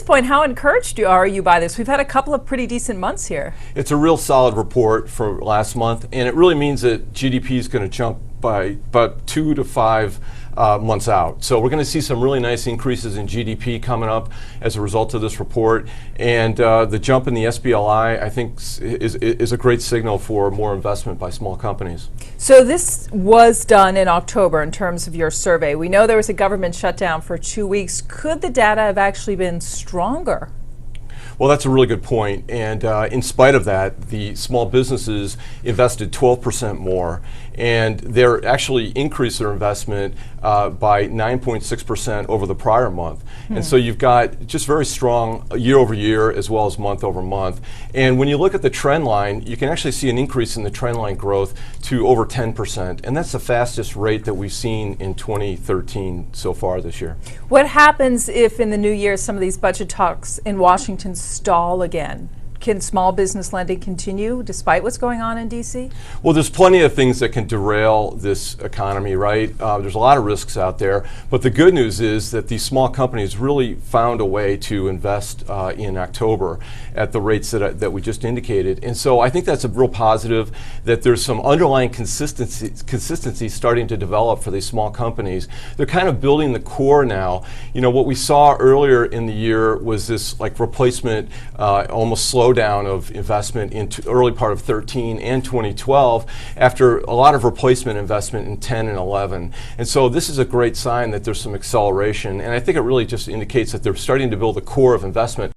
point, how encouraged are you by this? We've had a couple of pretty decent months here. It's a real solid report for last month, and it really means that GDP is going to jump by about 2 to 5 months out. So we're going to see some really nice increases in GDP coming up as a result of this report. And the jump in the SBLI, I think, is a great signal for more investment by small companies. So this was done in October in terms of your survey. We know there was a government shutdown for 2 weeks. Could the data have actually been stronger? Well, that's a really good point. And in spite of that, the small businesses invested 12% more. And they're actually increased their investment by 9.6% over the prior month. And so you've got just very strong year over year as well as month over month. And when you look at the trend line, you can actually see an increase in the trend line growth to over 10%. And that's the fastest rate that we've seen in 2013 so far this year. What happens if in the new year some of these budget talks in Washington stall again? Can small business lending continue despite what's going on in D.C.? Well, there's plenty of things that can derail this economy, right? There's a lot of risks out there, but the good news is that these small companies really found a way to invest in October at the rates that we just indicated. And so I think that's a real positive, that there's some underlying consistency starting to develop for these small companies. They're kind of building the core now. You know, what we saw earlier in the year was this like replacement, almost slowdown of investment into early part of 13 and 2012 after a lot of replacement investment in 10 and 11. And so this is a great sign that there's some acceleration, and I think it really just indicates that they're starting to build a core of investment.